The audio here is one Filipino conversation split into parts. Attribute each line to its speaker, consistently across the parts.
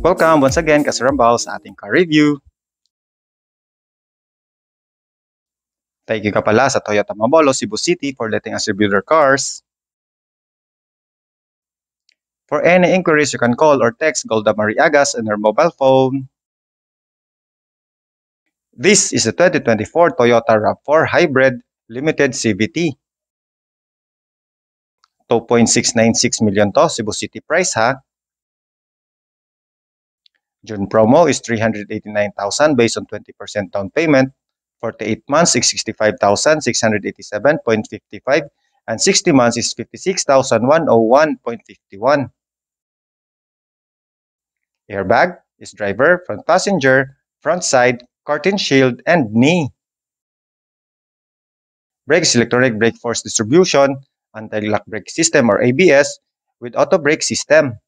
Speaker 1: Welcome once again, Kasurambao, sa ating car review. Thank you ka pala sa Toyota Mabolo, Cebu City for letting us review their cars. For any inquiries, you can call or text Golda Marie Agas on her mobile phone. This is a 2024 Toyota RAV4 Hybrid Limited CVT. 2.696 million to, Cebu City price ha. June promo is 389,000 based on 20% down payment. 48 months is 65,687.55 and 60 months is 56,101.51. Airbag is driver, front passenger, front side, curtain shield, and knee. Brakes, electronic brake force distribution, anti-lock brake system or ABS with auto brake system.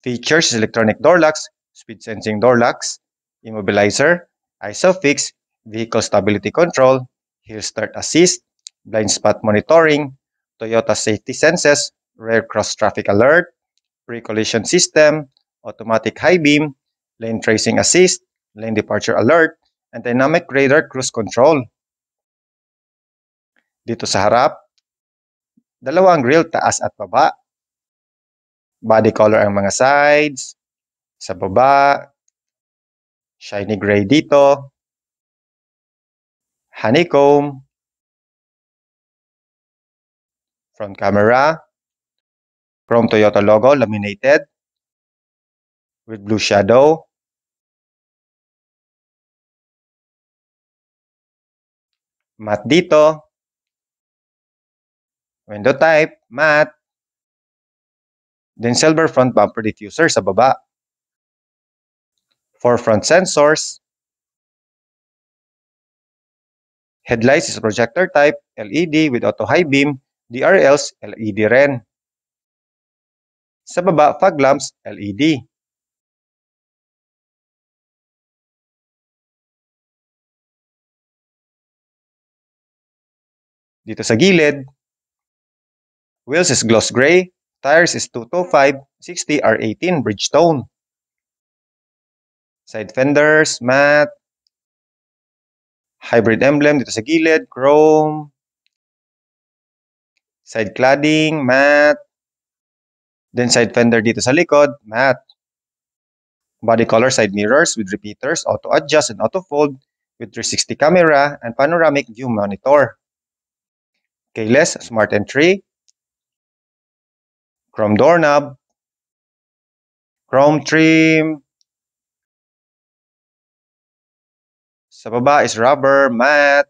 Speaker 1: Features electronic door locks, speed sensing door locks, immobilizer, ISOFIX, vehicle stability control, hill start assist, blind spot monitoring, Toyota safety senses, rear cross traffic alert, pre-collision system, automatic high beam, lane tracing assist, lane departure alert, and dynamic radar cruise control. Dito sa harap, dalawang grille taas at baba. Body color ang mga sides, sa baba, shiny gray dito, honeycomb, front camera, chrome Toyota logo laminated with blue shadow, matte dito, window type, matte, then silver front bumper diffuser sa baba, 4 front sensors, headlights is projector type, LED with auto high beam, DRLs LED rin. Sa baba, fog lamps LED. Dito sa gilid, wheels is gloss gray, tires is 225/60 R18 Bridgestone. Side fenders, matte, hybrid emblem dito sa gilid, chrome, side cladding, matte, then side fender dito sa likod, matte. Body color side mirrors with repeaters, auto adjust and auto fold with 360 camera and panoramic view monitor. Keyless smart entry, chrome doorknob, chrome trim. Sa baba is rubber, matte.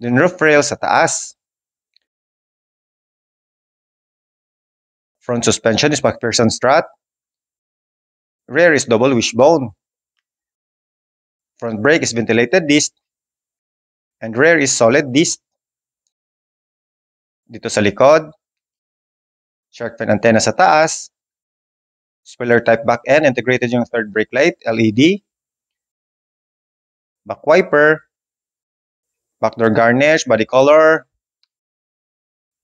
Speaker 1: Then roof rail sa taas. Front suspension is MacPherson strut. Rear is double wishbone. Front brake is ventilated disc. And rear is solid disc. Dito sa likod, shark fin antenna sa taas. Spoiler type back end, integrated yung third brake light, LED. Back wiper. Back door garnish, body color.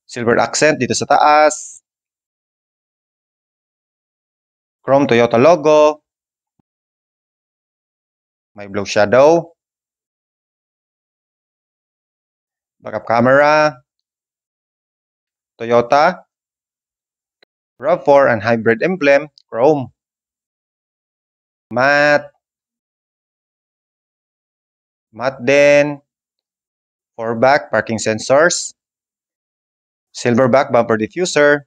Speaker 1: Silver accent dito sa taas. Chrome Toyota logo. May blue shadow. Backup camera. Toyota. RAV4 and hybrid emblem, chrome. Matte. Matte din. 4 back parking sensors. Silver back bumper diffuser.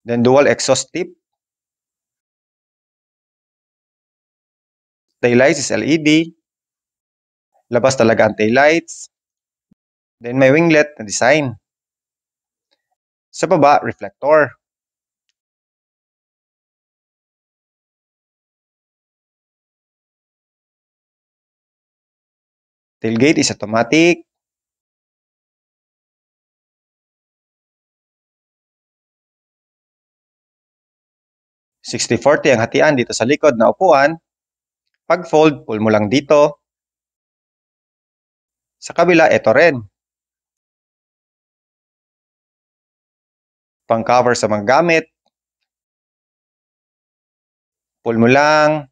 Speaker 1: Then dual exhaust tip. Taillights is LED. Labas talaga ang taillights. Then may winglet na design. Sa baba, reflector. Tailgate is automatic. /60/40 ang hatian dito sa likod na upuan. Pag fold, pull mo lang dito. Sa kabila, ito rin. pang-cover sa mga gamit, pull mo lang,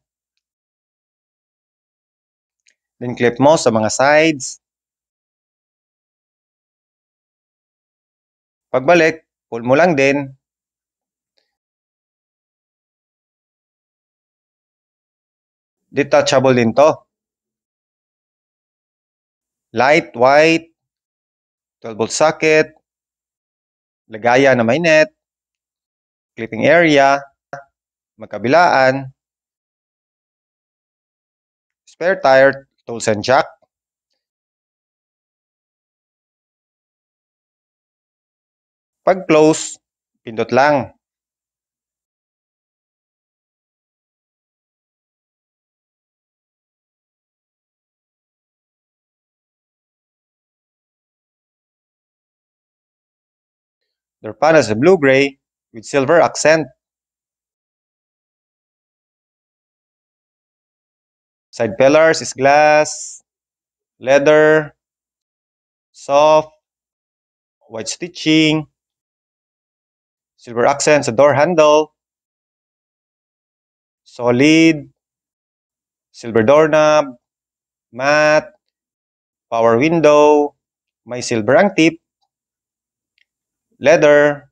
Speaker 1: then clip mo sa mga sides. Pagbalik, pull mo lang din. Detachable din to. Light, white, 12-volt socket, lagayan na may net, clipping area, magkabilaan, spare tire, tools and jack. Pag close, pindot lang. Door panels are blue-gray with silver accent. Side pillars is glass, leather, soft, white stitching, silver accent sa door handle, solid, silver doorknob, matte, power window, may silver ang tip, leather,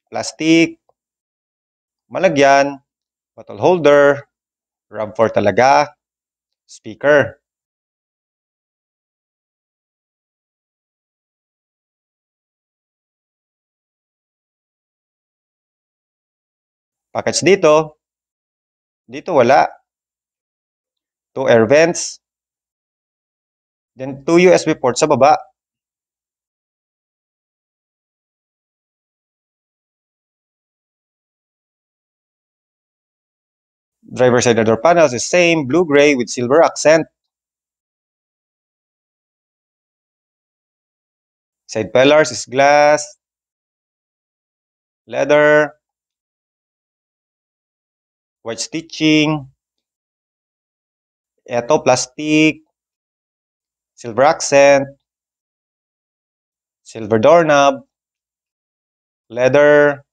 Speaker 1: plastic, malagyan, bottle holder, RAV4 talaga, speaker. Package dito, dito wala. 2 air vents, then 2 USB ports sa baba. Driver side door panels is same, blue-gray with silver accent. Side pillars is glass, leather, white stitching. Ito plastic, silver accent, silver doorknob, leather,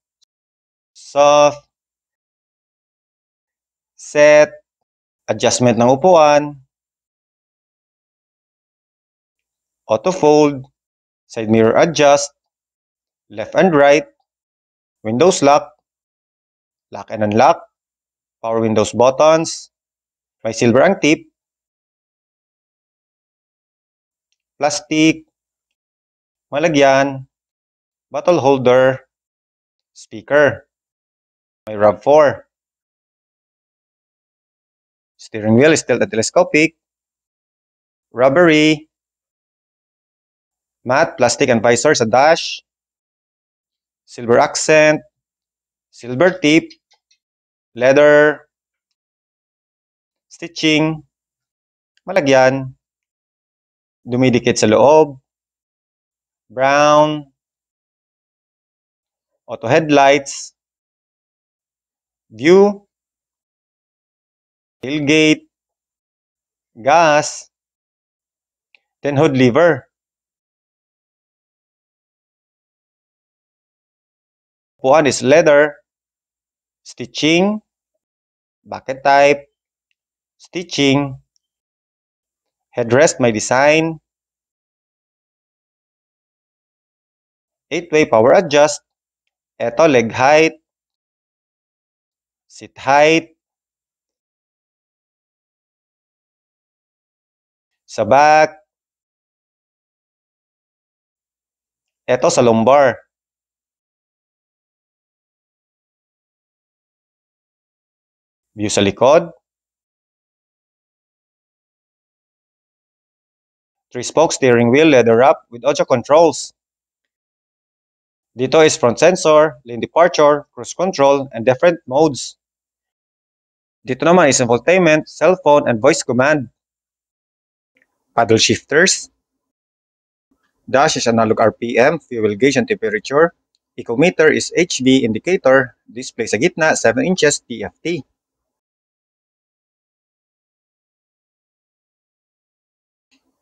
Speaker 1: soft, set, adjustment ng upuan, auto fold, side mirror adjust, left and right, windows lock, lock and unlock, power windows buttons, may silver ang tip, plastic, malagyan, bottle holder, speaker, may RAV4. Steering wheel is still telescopic, rubbery, matte plastic and visor sa dash, silver accent, silver tip, leather, stitching, malagyan, dumidikit sa loob, brown, auto headlights, view, tailgate, gas, then hood lever. Upuan is leather, stitching, bucket type, stitching, headrest may design, 8-way power adjust, eto leg height, seat height, sa back, eto sa lumbar. View sa likod, 3-spoke steering wheel leather wrap with audio controls. Dito is front sensor, lane departure, cruise control, and different modes. Dito naman is infotainment, cellphone, and voice command. Paddle shifters. Dash is analog RPM, fuel gauge and temperature. Ecometer is HV indicator. Display sa gitna, 7 inches TFT.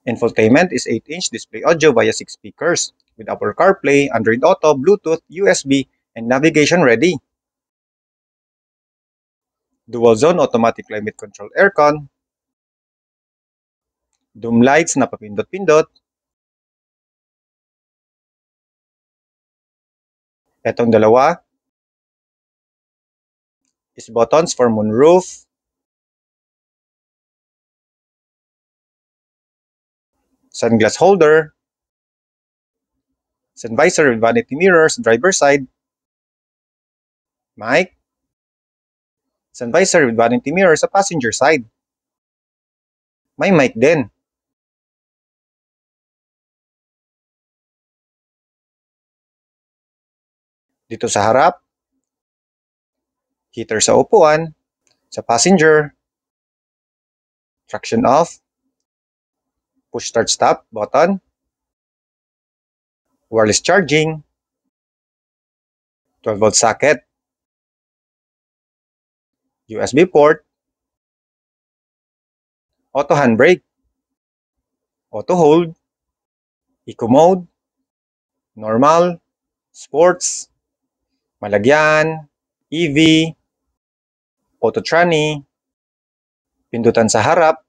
Speaker 1: Infotainment is 8-inch display audio via 6 speakers with Apple CarPlay, Android Auto, Bluetooth, USB, and navigation ready. Dual zone automatic climate control aircon. Doom lights na papindot-pindot. Etong dalawa is buttons for moonroof, sunglass holder, sun visor with vanity mirrors, driver side, mic, sun visor with vanity mirror sa passenger side. May mic din. Dito sa harap, heater sa upuan, sa passenger, traction off, push start stop button, wireless charging, 12-volt socket, USB port, auto handbrake, auto hold, eco mode, normal, sports, malagyan, EV, auto tranny, pindutan sa harap,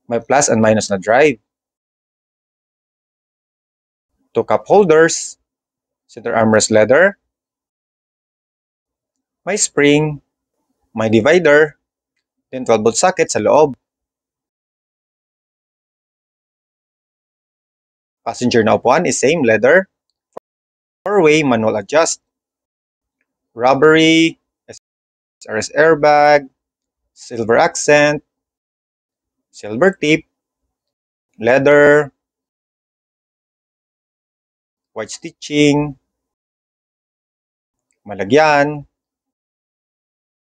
Speaker 1: may plus and minus na drive, 2 cup holders, center armrest leather, may spring, may divider, then 12-volt socket sa loob. Passenger na upuan is same leather, 4-way manual adjust, rubbery, SRS airbag, silver accent, silver tip, leather, white stitching, malagyan,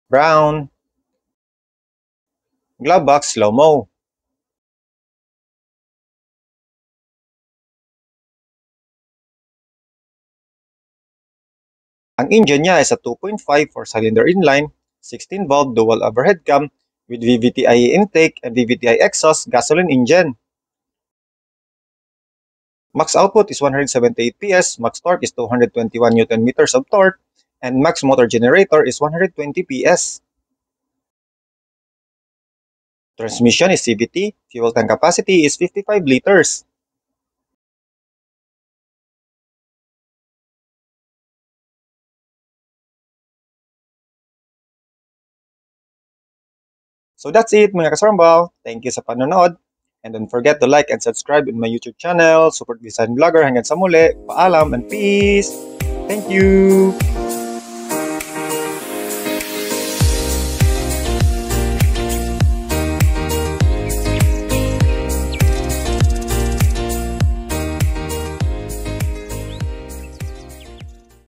Speaker 1: brown, glove box slow-mo. Ang engine niya is a 2.5 4-cylinder inline, 16-valve dual overhead cam with VVT-IE intake and VVT-I exhaust gasoline engine. Max output is 178 PS, max torque is 221 Nm of torque, and max motor generator is 120 PS. Transmission is CVT, fuel tank capacity is 55 liters. So that's it mga kasarambal. Thank you sa panonood. And don't forget to like and subscribe in my YouTube channel, Super Design Vlogger. Hanggang sa muli, paalam and peace! Thank you!